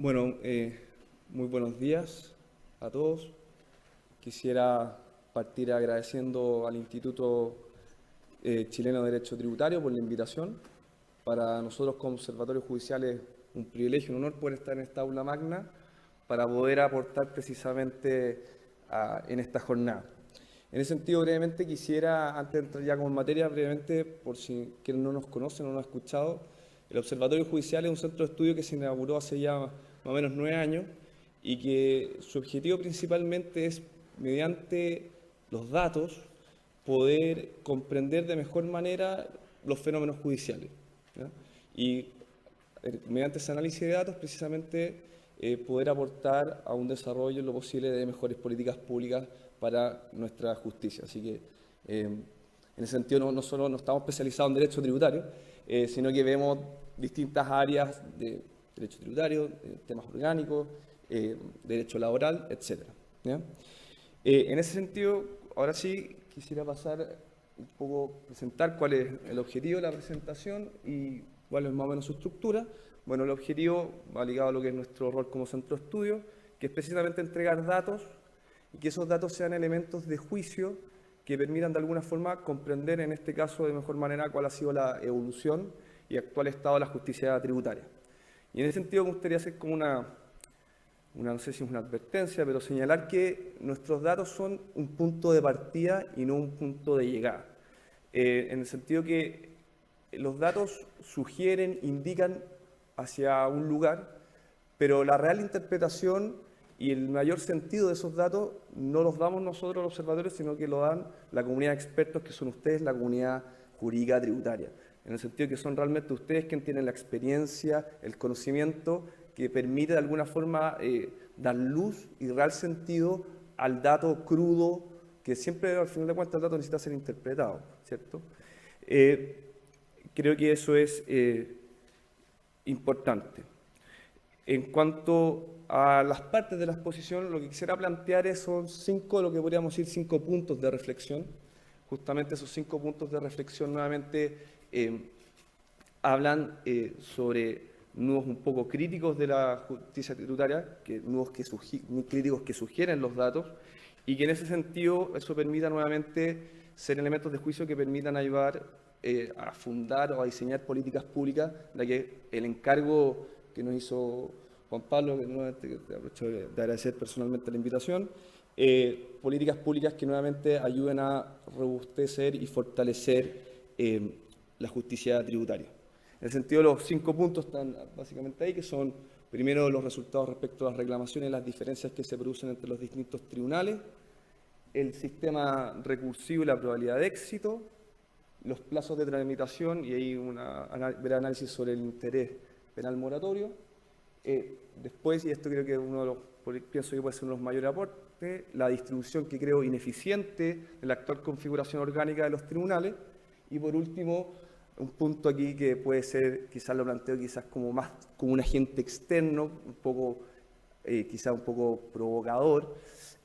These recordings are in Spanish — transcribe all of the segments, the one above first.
Bueno, muy buenos días a todos. Quisiera partir agradeciendo al Instituto Chileno de Derecho Tributario por la invitación. Para nosotros como observatorios judiciales un privilegio, un honor poder estar en esta aula magna para poder aportar precisamente en esta jornada. En ese sentido, brevemente quisiera, antes de entrar ya con materia, brevemente, por si quien no nos conoce, no nos ha escuchado, el Observatorio Judicial es un centro de estudio que se inauguró hace ya más o menos 9 años y que su objetivo principalmente es, mediante los datos, poder comprender de mejor manera los fenómenos judiciales, ¿ya? Y mediante ese análisis de datos, precisamente, poder aportar a un desarrollo en lo posible de mejores políticas públicas para nuestra justicia. Así que, en ese sentido, no solo no estamos especializados en derecho tributario, sino que vemos distintas áreas de derecho tributario, temas orgánicos, derecho laboral, etc. ¿Ya? En ese sentido, ahora sí quisiera pasar un poco, presentar cuál es el objetivo de la presentación y cuál es más o menos su estructura. Bueno, el objetivo va ligado a lo que es nuestro rol como centro de estudio, que es precisamente entregar datos y que esos datos sean elementos de juicio que permitan de alguna forma comprender, en este caso, de mejor manera cuál ha sido la evolución y actual estado de la justicia tributaria. Y en ese sentido me gustaría hacer como no sé si es una advertencia, pero señalar que nuestros datos son un punto de partida y no un punto de llegada. En el sentido que los datos sugieren, indican hacia un lugar, pero la real interpretación y el mayor sentido de esos datos no los damos nosotros los observadores, sino que lo dan la comunidad de expertos que son ustedes, la comunidad jurídica tributaria. En el sentido que son realmente ustedes quienes tienen la experiencia, el conocimiento que permite de alguna forma dar luz y real sentido al dato crudo, que siempre al final de cuentas el dato necesita ser interpretado, ¿cierto? Creo que eso es importante. En cuanto a las partes de la exposición, lo que quisiera plantear son lo que podríamos decir 5 puntos de reflexión. Justamente esos 5 puntos de reflexión nuevamente hablan sobre nudos un poco críticos de la justicia tributaria, nudos muy críticos que sugieren los datos, y que en ese sentido eso permita nuevamente ser elementos de juicio que permitan ayudar a fundar o a diseñar políticas públicas, ya que el encargo que nos hizo Juan Pablo, que nuevamente aprovecho de agradecer personalmente la invitación, políticas públicas que nuevamente ayuden a robustecer y fortalecer la justicia tributaria. En el sentido, los 5 puntos están básicamente ahí, que son, primero, los resultados respecto a las reclamaciones y las diferencias que se producen entre los distintos tribunales, el sistema recursivo y la probabilidad de éxito, los plazos de tramitación, y ahí un breve análisis sobre el interés penal moratorio. Después, y esto creo que pienso que puede ser uno de los mayores aportes, la distribución que creo ineficiente de la actual configuración orgánica de los tribunales. Y por último, un punto aquí que puede ser, quizás lo planteo quizás como más como un agente externo, quizás un poco provocador,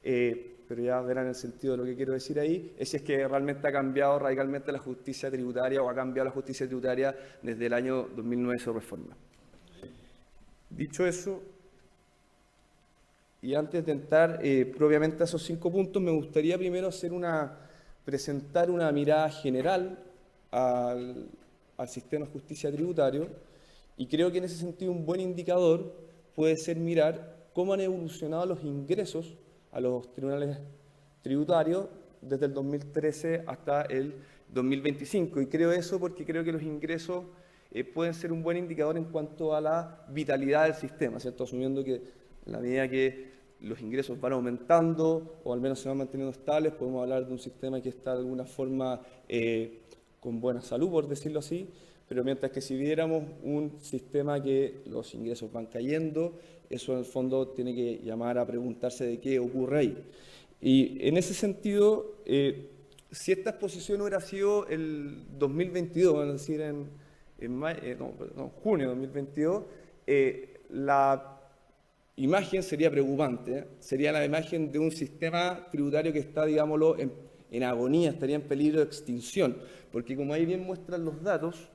pero ya verán el sentido de lo que quiero decir ahí, es si es que realmente ha cambiado radicalmente la justicia tributaria o ha cambiado la justicia tributaria desde el año 2009 su reforma. Dicho eso, y antes de entrar propiamente a esos 5 puntos, me gustaría primero presentar una mirada general al sistema de justicia tributario, y creo que en ese sentido un buen indicador puede ser mirar cómo han evolucionado los ingresos a los tribunales tributarios desde el 2013 hasta el 2025. Y creo eso porque creo que los ingresos pueden ser un buen indicador en cuanto a la vitalidad del sistema, ¿cierto? Asumiendo que en la medida que los ingresos van aumentando o al menos se van manteniendo estables, podemos hablar de un sistema que está de alguna forma con buena salud, por decirlo así, pero mientras que si viéramos un sistema que los ingresos van cayendo, eso en el fondo tiene que llamar a preguntarse de qué ocurre ahí. Y en ese sentido, si esta exposición hubiera sido el 2022, es decir, en junio de 2022, la imagen sería preocupante, ¿eh? Sería la imagen de un sistema tributario que está, digámoslo, en agonía, estaría en peligro de extinción, porque como ahí bien muestran los datos,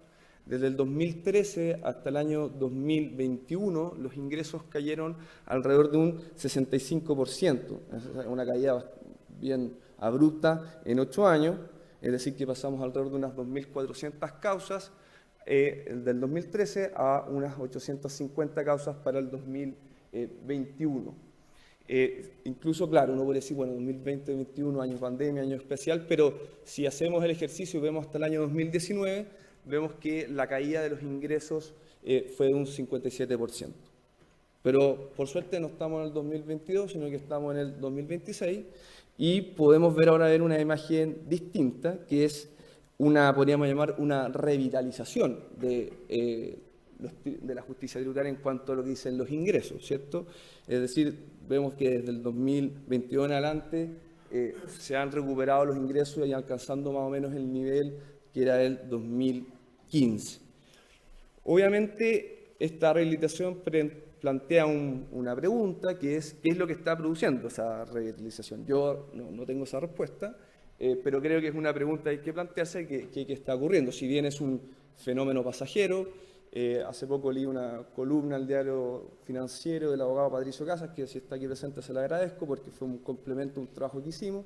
Desde el 2013 hasta el año 2021, los ingresos cayeron alrededor de un 65%, es una caída bien abrupta en 8 años, es decir, que pasamos alrededor de unas 2.400 causas del 2013 a unas 850 causas para el 2021. Incluso, claro, uno puede decir, bueno, 2020, 2021, año pandemia, año especial, pero si hacemos el ejercicio y vemos hasta el año 2019, vemos que la caída de los ingresos fue de un 57%. Pero por suerte no estamos en el 2022, sino que estamos en el 2026 y podemos ver ahora una imagen distinta, que es podríamos llamar una revitalización de la justicia tributaria en cuanto a lo que dicen los ingresos, ¿cierto? Es decir, vemos que desde el 2022 en adelante se han recuperado los ingresos y alcanzando más o menos el nivel que era el 2015. Obviamente, esta rehabilitación plantea una pregunta, que es ¿qué es lo que está produciendo esa revitalización? Yo no tengo esa respuesta, pero creo que es una pregunta que hay que plantearse, ¿qué está ocurriendo? Si bien es un fenómeno pasajero, hace poco leí una columna al diario Financiero del abogado Patricio Casas, que si está aquí presente se le agradezco, porque fue un complemento a un trabajo que hicimos,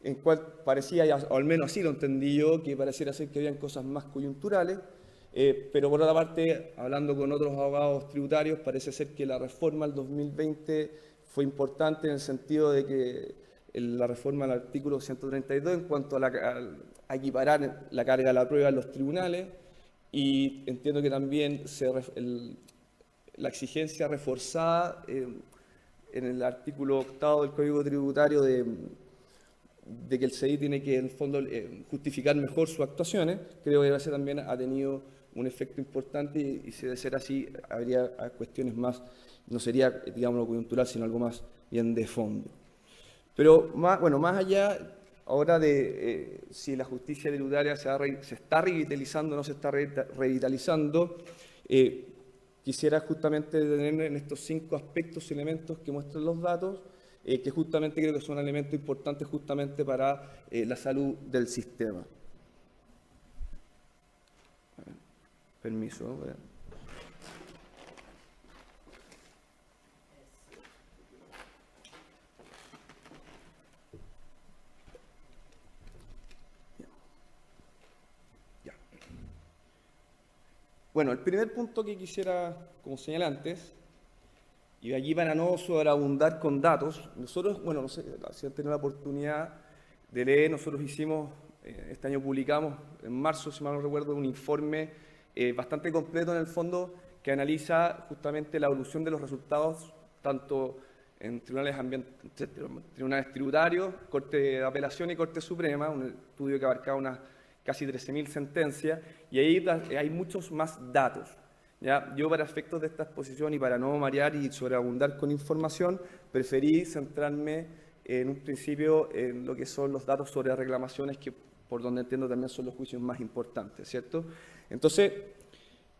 en cual parecía, o al menos así lo entendí yo, que pareciera ser que habían cosas más coyunturales, pero por otra parte, hablando con otros abogados tributarios, parece ser que la reforma del 2020 fue importante en el sentido de que la reforma del artículo 132 en cuanto a equiparar la carga de la prueba en los tribunales, y entiendo que también la exigencia reforzada en el artículo 8 del Código Tributario de que el CDI tiene que, en el fondo, justificar mejor sus actuaciones. Creo que ese también ha tenido un efecto importante y si de ser así, habría cuestiones más, no sería, digamos, coyuntural, sino algo más bien de fondo. Pero, más allá ahora de si la justicia tributaria se está revitalizando o no se está revitalizando, quisiera justamente detenerme en estos 5 aspectos y elementos que muestran los datos, que justamente creo que son elementos importantes justamente para la salud del sistema. Permiso. Ya. Bueno, el primer punto que quisiera, como señalé antes, y de aquí para no sobreabundar con datos, nosotros, bueno, no sé si han tenido la oportunidad de leer, nosotros hicimos, este año publicamos, en marzo, si mal no recuerdo, un informe bastante completo en el fondo que analiza justamente la evolución de los resultados, tanto en tribunales tributarios, Corte de Apelación y Corte Suprema, un estudio que abarcaba unas casi 13.000 sentencias, y ahí hay muchos más datos. ¿Ya? Yo, para efectos de esta exposición y para no marear y sobreabundar con información, preferí centrarme en un principio en lo que son los datos sobre reclamaciones, que por donde entiendo también son los juicios más importantes, ¿cierto? Entonces,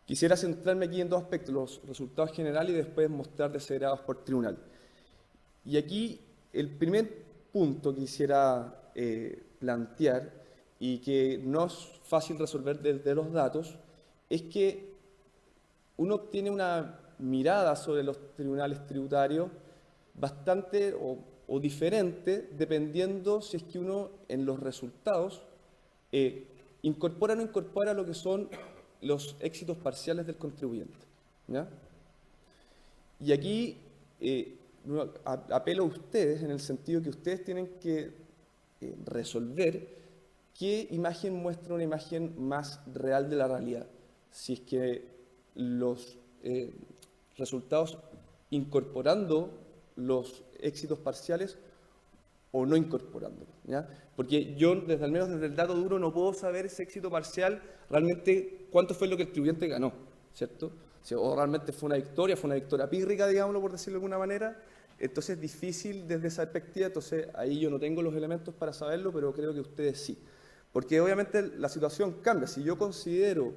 quisiera centrarme aquí en 2 aspectos, los resultados generales y después mostrar desagregados por tribunal. Y aquí el primer punto que quisiera plantear, y que no es fácil resolver desde los datos, es que uno tiene una mirada sobre los tribunales tributarios bastante o diferente, dependiendo si es que uno en los resultados incorpora o no incorpora lo que son los éxitos parciales del contribuyente, ¿ya? Y aquí apelo a ustedes en el sentido que ustedes tienen que resolver qué imagen muestra una imagen más real de la realidad. Si es que los resultados incorporando los éxitos parciales o no incorporándolos, ¿ya? Porque yo, al menos desde el dato duro, no puedo saber ese éxito parcial realmente cuánto fue lo que el tribunante ganó, ¿cierto? O realmente fue una victoria pírrica, digámoslo por decirlo de alguna manera. Entonces es difícil desde esa perspectiva, entonces ahí yo no tengo los elementos para saberlo, pero creo que ustedes sí. Porque obviamente la situación cambia. Si yo considero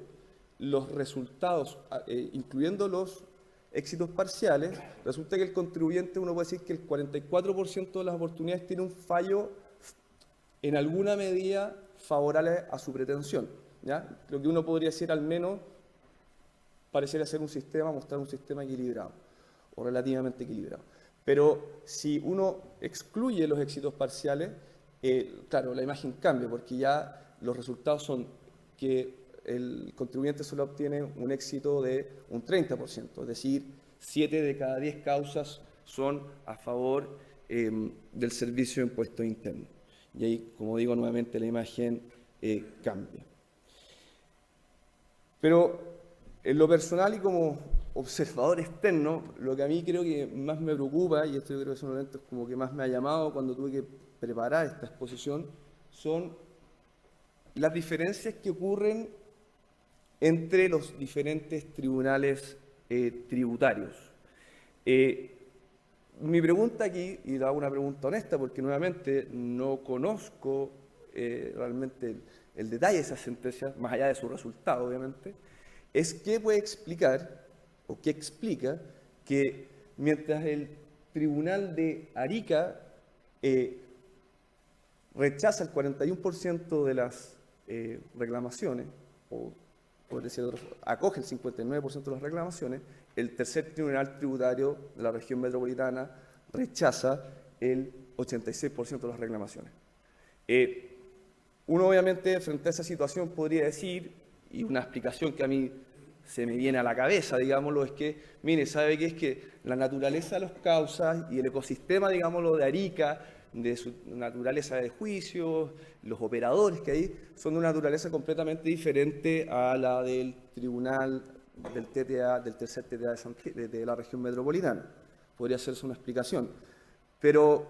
los resultados, incluyendo los éxitos parciales, resulta que el contribuyente, uno puede decir que el 44% de las oportunidades tiene un fallo en alguna medida favorable a su pretensión, ¿ya? Lo que uno podría decir al menos pareciera ser un sistema, mostrar un sistema equilibrado o relativamente equilibrado. Pero si uno excluye los éxitos parciales, claro, la imagen cambia porque ya los resultados son que el contribuyente solo obtiene un éxito de un 30%, es decir, 7 de cada 10 causas son a favor del servicio de impuestos internos. Y ahí, como digo nuevamente, la imagen cambia. Pero en lo personal y como observador externo, lo que a mí creo que más me preocupa, y esto yo creo que son elementos como que más me ha llamado cuando tuve que preparar esta exposición, son las diferencias que ocurren entre los diferentes tribunales tributarios. Mi pregunta aquí, y la hago una pregunta honesta porque nuevamente no conozco realmente el detalle de esas sentencias, más allá de su resultado obviamente, es qué puede explicar o qué explica que mientras el Tribunal de Arica rechaza el 41% de las reclamaciones, o por decir acoge el 59% de las reclamaciones, el tercer tribunal tributario de la región metropolitana rechaza el 86% de las reclamaciones. Uno obviamente frente a esa situación podría decir, y una explicación que a mí se me viene a la cabeza, digámoslo, es que, mire, ¿sabe qué? Es que la naturaleza de las causas y el ecosistema, digámoslo, de Arica, de su naturaleza de juicios, los operadores que hay, son de una naturaleza completamente diferente a la del tribunal del TTA, del tercer TTA de la región metropolitana. Podría hacerse una explicación. Pero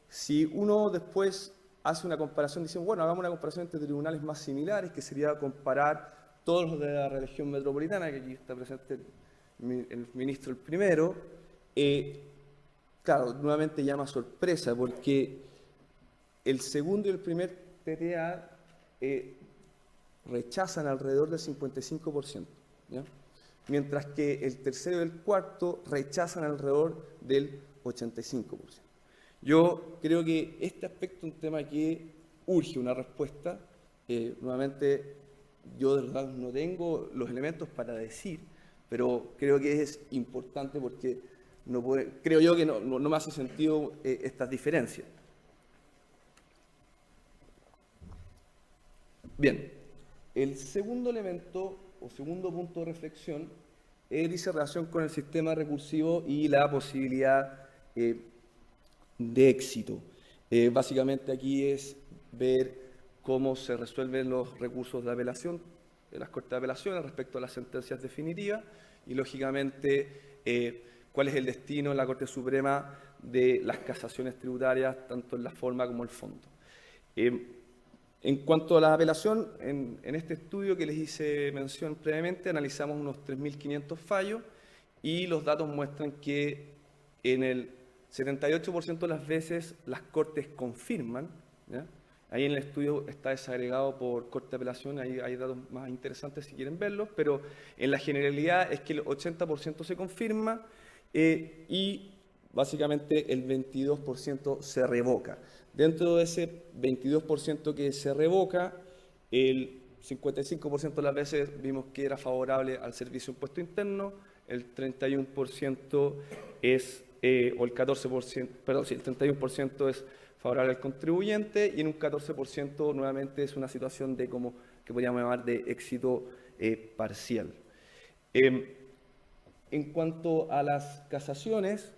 si uno después hace una comparación, diciendo, bueno, hagamos una comparación entre tribunales más similares, que sería comparar todos los de la región metropolitana, que aquí está presente el ministro el primero, claro, nuevamente llama sorpresa, porque el segundo y el primer TTA rechazan alrededor del 55%, ¿ya? Mientras que el tercero y el cuarto rechazan alrededor del 85%. Yo creo que este aspecto es un tema que urge una respuesta. Nuevamente, yo de verdad no tengo los elementos para decir, pero creo que es importante porque creo yo que no me hace sentido estas diferencias. Bien, el segundo elemento o segundo punto de reflexión dice relación con el sistema recursivo y la posibilidad de éxito. Básicamente aquí es ver cómo se resuelven los recursos de apelación de las Cortes de Apelaciones respecto a las sentencias definitivas y, lógicamente, cuál es el destino en la Corte Suprema de las casaciones tributarias, tanto en la forma como en el fondo. En cuanto a la apelación, en este estudio que les hice mención previamente, analizamos unos 3.500 fallos y los datos muestran que en el 78% de las veces las Cortes confirman, ¿ya? Ahí en el estudio está desagregado por Corte de Apelación, ahí hay datos más interesantes si quieren verlos, pero en la generalidad es que el 80% se confirma y básicamente el 22% se revoca. Dentro de ese 22% que se revoca, el 55% de las veces vimos que era favorable al servicio de impuesto interno, el 31% es, o el 14%, perdón, sí, el 31% es favorable al contribuyente y en un 14% nuevamente es una situación de como que podríamos llamar de éxito parcial. En cuanto a las casaciones,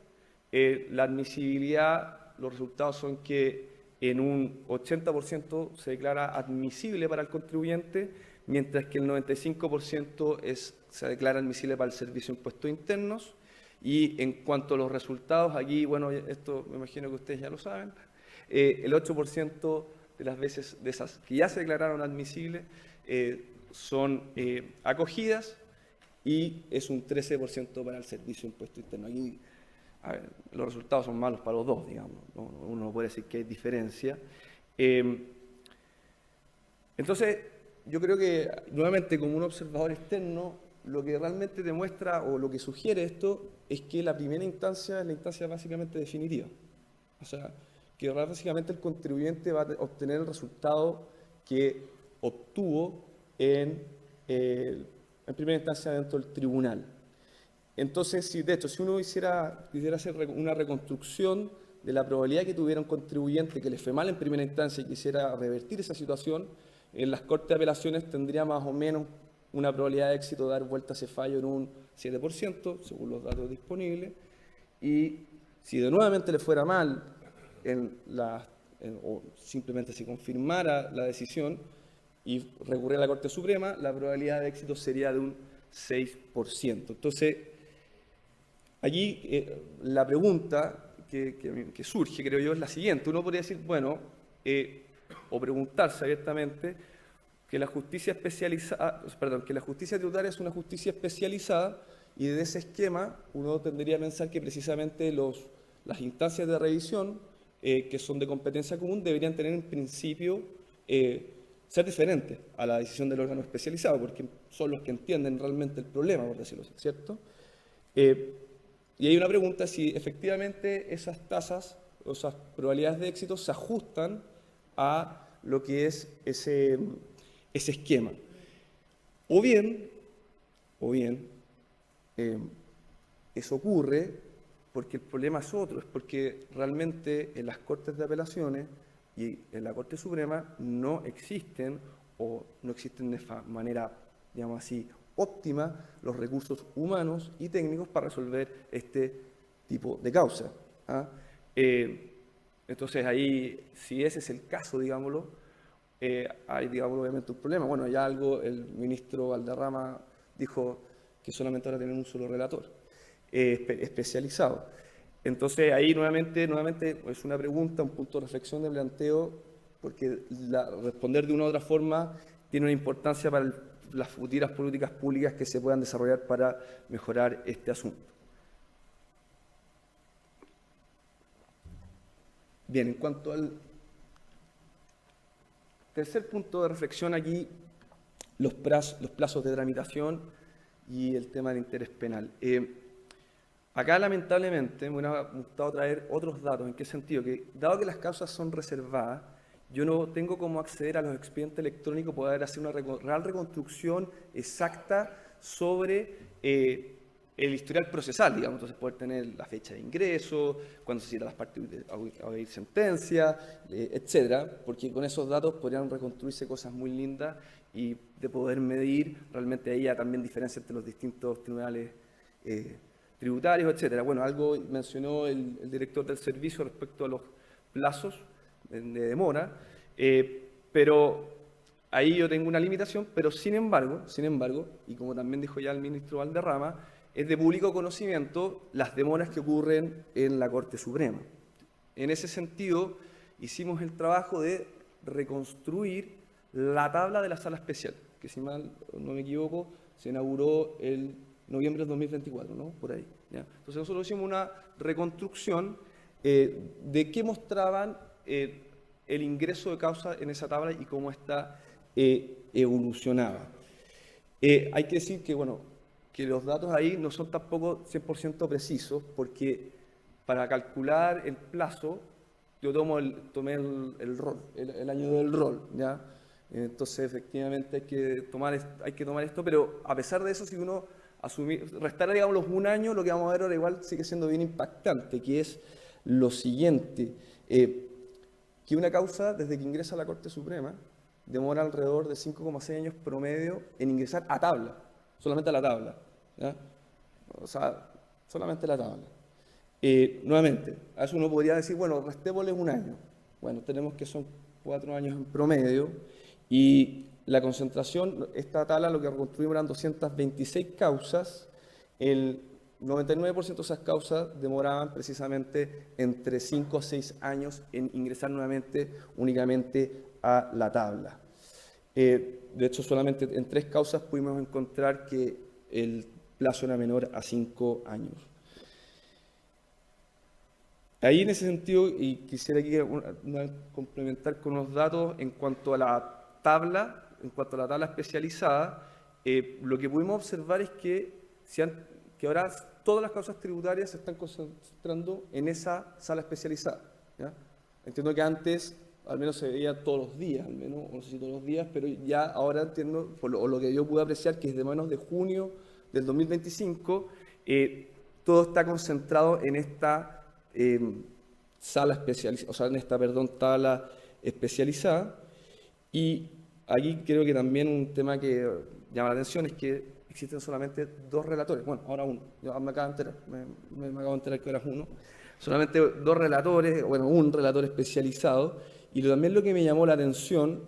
la admisibilidad, los resultados son que en un 80% se declara admisible para el contribuyente, mientras que el 95% se declara admisible para el servicio de impuestos internos. Y en cuanto a los resultados, aquí, bueno, esto me imagino que ustedes ya lo saben, el 8% de las veces de esas que ya se declararon admisibles son acogidas y es un 13% para el servicio de impuesto interno. Aquí ver, los resultados son malos para los dos, digamos, ¿no? Uno puede decir que hay diferencia. Entonces, yo creo que, nuevamente, como un observador externo, lo que realmente demuestra o lo que sugiere esto es que la primera instancia es la instancia básicamente definitiva. O sea, que básicamente el contribuyente va a obtener el resultado que obtuvo en primera instancia dentro del tribunal. Entonces, de hecho, si uno quisiera hacer una reconstrucción de la probabilidad que tuviera un contribuyente que le fue mal en primera instancia y quisiera revertir esa situación, en las Cortes de Apelaciones tendría más o menos una probabilidad de éxito de dar vuelta a ese fallo en un 7%, según los datos disponibles, y si de nuevamente le fuera mal o simplemente se confirmara la decisión y recurriera a la Corte Suprema, la probabilidad de éxito sería de un 6%. Entonces, allí la pregunta que surge, creo yo, es la siguiente. Uno podría decir, bueno, o preguntarse abiertamente que la justicia especializada, que la justicia tributaria es una justicia especializada, y de ese esquema uno tendría a pensar que precisamente las instancias de revisión que son de competencia común deberían tener en principio ser diferentes a la decisión del órgano especializado, porque son los que entienden realmente el problema, por decirlo así, ¿cierto? Y hay una pregunta si efectivamente esas tasas o esas probabilidades de éxito se ajustan a lo que es ese esquema. O bien, eso ocurre porque el problema es otro, es porque realmente en las Cortes de Apelaciones y en la Corte Suprema no existen de manera, digamos así, óptima los recursos humanos y técnicos para resolver este tipo de causas. Entonces ahí, si ese es el caso, digámoslo, hay, digamos, obviamente un problema. Bueno, ya el ministro Valderrama dijo que solamente ahora tienen un solo relator especializado. Entonces ahí nuevamente es una pregunta, un punto de reflexión de planteo, porque responder de una u otra forma tiene una importancia para las futuras políticas públicas que se puedan desarrollar para mejorar este asunto. Bien, en cuanto al tercer punto de reflexión aquí, los plazos de tramitación y el tema del interés penal. Acá, lamentablemente, me hubiera gustado traer otros datos. ¿En qué sentido? Que, dado que las causas son reservadas, yo no tengo cómo acceder a los expedientes electrónicos, poder hacer una real reconstrucción exacta sobre el historial procesal, digamos. Entonces, poder tener la fecha de ingreso, cuándo se cita las partes a oír sentencia, etcétera, porque con esos datos podrían reconstruirse cosas muy lindas y de poder medir realmente ahí también diferencia entre los distintos tribunales tributarios, etcétera. Bueno, algo mencionó el director del servicio respecto a los plazos de demora, pero ahí yo tengo una limitación, pero sin embargo, y como también dijo ya el ministro Valderrama, es de público conocimiento las demoras que ocurren en la Corte Suprema. En ese sentido, hicimos el trabajo de reconstruir la tabla de la sala especial, que si mal no me equivoco, se inauguró el noviembre del 2024, ¿no? Por ahí. ¿Ya? Entonces nosotros hicimos una reconstrucción de qué mostraban el ingreso de causa en esa tabla y cómo esta evolucionaba. Hay que decir que, bueno, que los datos ahí no son tampoco 100% precisos, porque para calcular el plazo, yo tomé el año del rol, ¿ya? Entonces, efectivamente, hay que tomar esto, pero a pesar de eso, si uno restar, digamos, un año, lo que vamos a ver ahora igual sigue siendo bien impactante, que es lo siguiente, que una causa, desde que ingresa a la Corte Suprema, demora alrededor de 5,6 años promedio en ingresar a tabla, solamente a la tabla, ¿ya? O sea, solamente la tabla. Nuevamente, a eso uno podría decir, bueno, restémosle un año. Bueno, tenemos que son 4 años en promedio, y la concentración, esta tabla lo que reconstruimos eran 226 causas, el 99% de esas causas demoraban precisamente entre 5 a 6 años en ingresar nuevamente únicamente a la tabla. De hecho, solamente en 3 causas pudimos encontrar que el plazo era menor a 5 años. Ahí en ese sentido, y quisiera aquí complementar con unos datos en cuanto a la tabla especializada, lo que pudimos observar es que ahora todas las causas tributarias se están concentrando en esa sala especializada, ¿ya? Entiendo que antes al menos se veía todos los días, al menos, o no sé si todos los días, pero ya ahora entiendo, o lo que yo pude apreciar, que desde menos de junio del 2025, todo está concentrado en esta sala especializada, o sea, en esta, perdón, tabla especializada. Y aquí creo que también un tema que llama la atención es que existen solamente 2 relatores. Bueno, ahora uno. Yo me acabo de enterar, me acabo de enterar que ahora es uno. Solamente 2 relatores, bueno, un relator especializado. Y también lo que me llamó la atención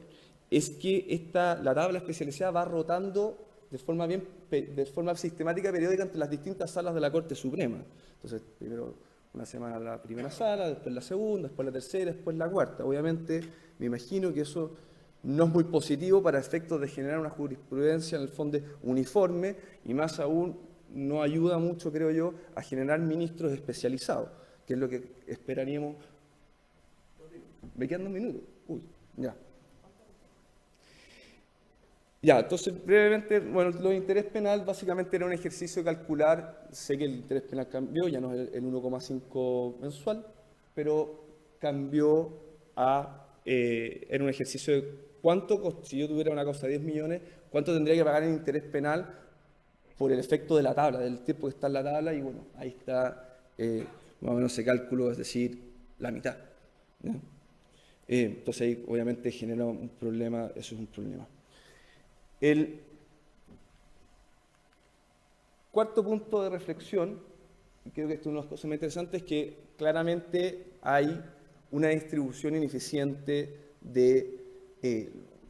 es que la tabla especializada va rotando de forma sistemática, periódica, entre las distintas salas de la Corte Suprema. Entonces, primero una semana la primera sala, después la segunda, después la tercera, después la cuarta. Obviamente, me imagino que eso no es muy positivo para efectos de generar una jurisprudencia en el fondo uniforme, y más aún no ayuda mucho, creo yo, a generar ministros especializados, que es lo que esperaríamos. ¿Me quedan 2 minutos? Uy, ya. Ya, entonces brevemente, bueno, lo de interés penal básicamente era un ejercicio de calcular, sé que el interés penal cambió, ya no es el 1,5 mensual, pero cambió era un ejercicio de cuánto, si yo tuviera una causa de 10 millones, cuánto tendría que pagar en interés penal por el efecto de la tabla, del tiempo que está en la tabla, y bueno, ahí está más o menos ese cálculo, es decir, la mitad, ¿ya? Entonces ahí obviamente genera un problema, eso es un problema. El cuarto punto de reflexión, y creo que esto es una de las cosas más interesantes, es que claramente hay una distribución ineficiente de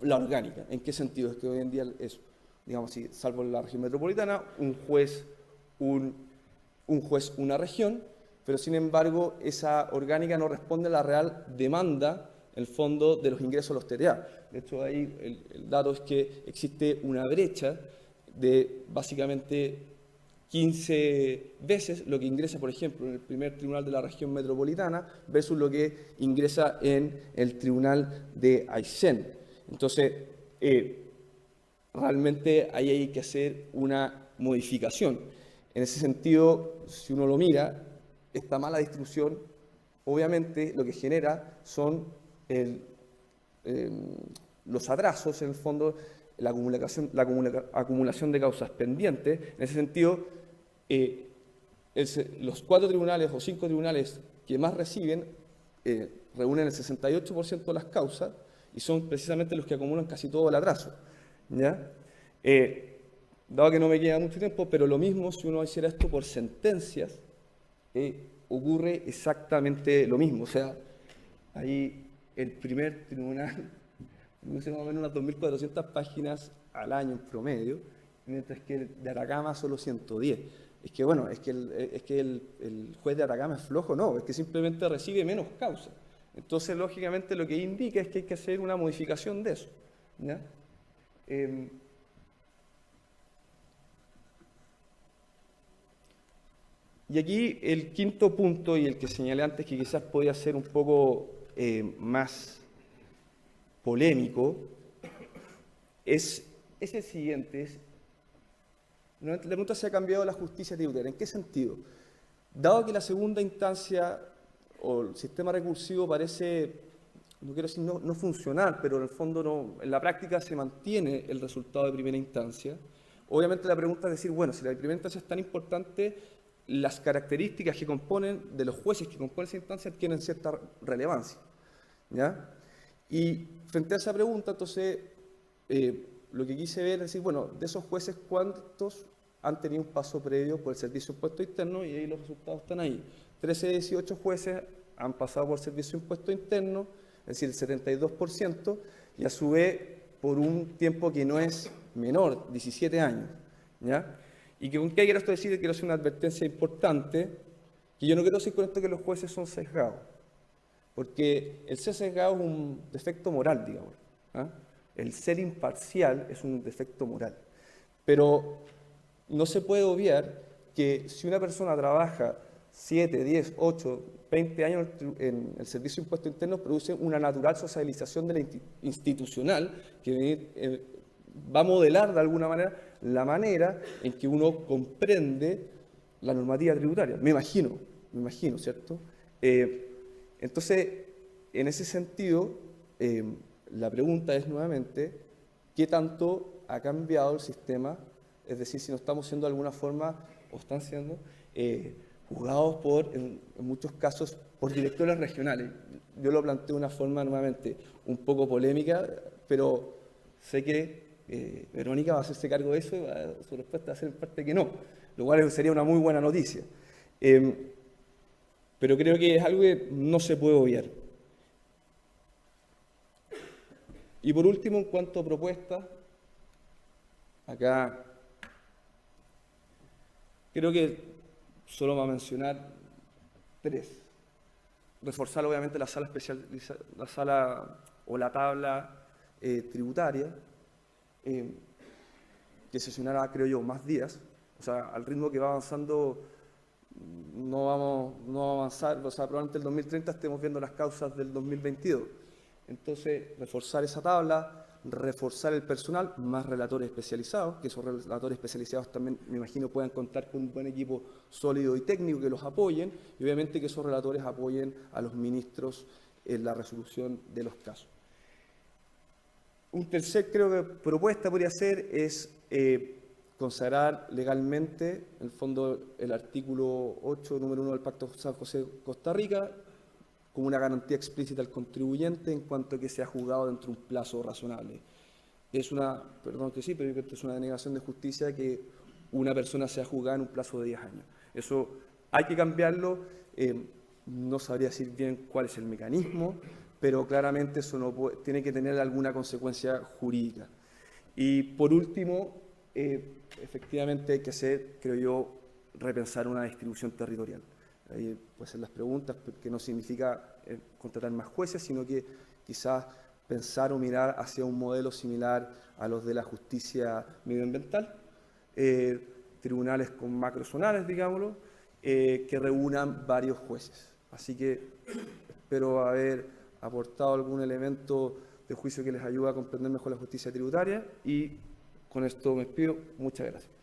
la orgánica. ¿En qué sentido? Es que hoy en día es, digamos así, salvo en la región metropolitana, un juez, una región, pero sin embargo esa orgánica no responde a la real demanda, en el fondo, de los ingresos a los TTA. De hecho, ahí el dato es que existe una brecha de básicamente 15 veces lo que ingresa, por ejemplo, en el primer tribunal de la región metropolitana versus lo que ingresa en el tribunal de Aysén. Entonces, realmente ahí hay que hacer una modificación. En ese sentido, si uno lo mira, esta mala distribución, obviamente lo que genera son los atrasos, en el fondo, la acumulación de causas pendientes. En ese sentido, los 4 tribunales o 5 tribunales que más reciben reúnen el 68% de las causas y son precisamente los que acumulan casi todo el atraso, ¿ya? Dado que no me queda mucho tiempo, pero lo mismo si uno hiciera esto por sentencias, ocurre exactamente lo mismo. O sea, ahí el primer tribunal produce más o menos unas 2.400 páginas al año en promedio, mientras que el de Atacama solo 110. Es que, bueno, es que el juez de Atacama es flojo, no, es que simplemente recibe menos causas. Entonces, lógicamente, lo que indica es que hay que hacer una modificación de eso, ¿ya? Y aquí el quinto punto, y el que señalé antes, que quizás podía ser un poco más polémico, es el siguiente. La pregunta: ¿se ha cambiado la justicia tributaria? ¿En qué sentido? Dado que la segunda instancia o el sistema recursivo parece, no quiero decir no funcionar, pero en el fondo no, en la práctica se mantiene el resultado de primera instancia, obviamente la pregunta es decir, bueno, si la primera instancia es tan importante, las características que componen, de los jueces que componen esa instancia, tienen cierta relevancia, ¿ya? Y frente a esa pregunta, entonces, lo que quise ver es decir, bueno, de esos jueces, ¿cuántos han tenido un paso previo por el Servicio de Impuesto Interno? Y ahí los resultados están ahí. 13 de 18 jueces han pasado por el Servicio de Impuesto Interno, es decir, el 72%, y a su vez por un tiempo que no es menor, 17 años, ¿ya? Y que con qué quiero esto decir, quiero hacer una advertencia importante, que yo no quiero decir con esto que los jueces son sesgados, porque el ser sesgado es un defecto moral, digamos, ¿ah? El ser imparcial es un defecto moral. Pero no se puede obviar que si una persona trabaja 7, 10, 8, 20 años en el Servicio de Impuesto Interno, produce una natural socialización de la institucional que va a modelar de alguna manera la manera en que uno comprende la normativa tributaria. Me imagino, ¿cierto? Entonces, en ese sentido, la pregunta es nuevamente, ¿qué tanto ha cambiado el sistema? Es decir, si no estamos siendo de alguna forma, o están siendo, juzgados en muchos casos por directores regionales. Yo lo planteo de una forma nuevamente un poco polémica, pero sé que Verónica va a hacerse cargo de eso y su respuesta va a ser en parte que no, lo cual sería una muy buena noticia. Pero creo que es algo que no se puede obviar. Y por último, en cuanto a propuestas, acá creo que solo va a mencionar 3. Reforzar obviamente la sala especializada, la sala o la tabla tributaria, que sesionará, creo yo, más días. O sea, al ritmo que va avanzando, no vamos a avanzar, o sea, probablemente el 2030 estemos viendo las causas del 2022. Entonces, reforzar esa tabla, reforzar el personal, más relatores especializados, que esos relatores especializados también, me imagino, puedan contar con un buen equipo sólido y técnico que los apoyen, y obviamente que esos relatores apoyen a los ministros en la resolución de los casos. Un tercer, creo que propuesta podría ser es consagrar legalmente, en el fondo, el artículo 8, número 1 del Pacto San José-Costa Rica, como una garantía explícita al contribuyente en cuanto a que sea juzgado dentro de un plazo razonable. Es una, perdón que sí, pero yo creo que esto es una denegación de justicia que una persona sea juzgada en un plazo de 10 años. Eso hay que cambiarlo, no sabría decir bien cuál es el mecanismo, pero claramente eso no puede, tiene que tener alguna consecuencia jurídica. Y por último, efectivamente hay que hacer, creo yo, repensar una distribución territorial. Ahí pueden ser las preguntas, que no significa contratar más jueces, sino que quizás pensar o mirar hacia un modelo similar a los de la justicia medioambiental, tribunales con macrozonales, digámoslo, que reúnan varios jueces. Así que espero haber aportado algún elemento de juicio que les ayude a comprender mejor la justicia tributaria y con esto me despido. Muchas gracias.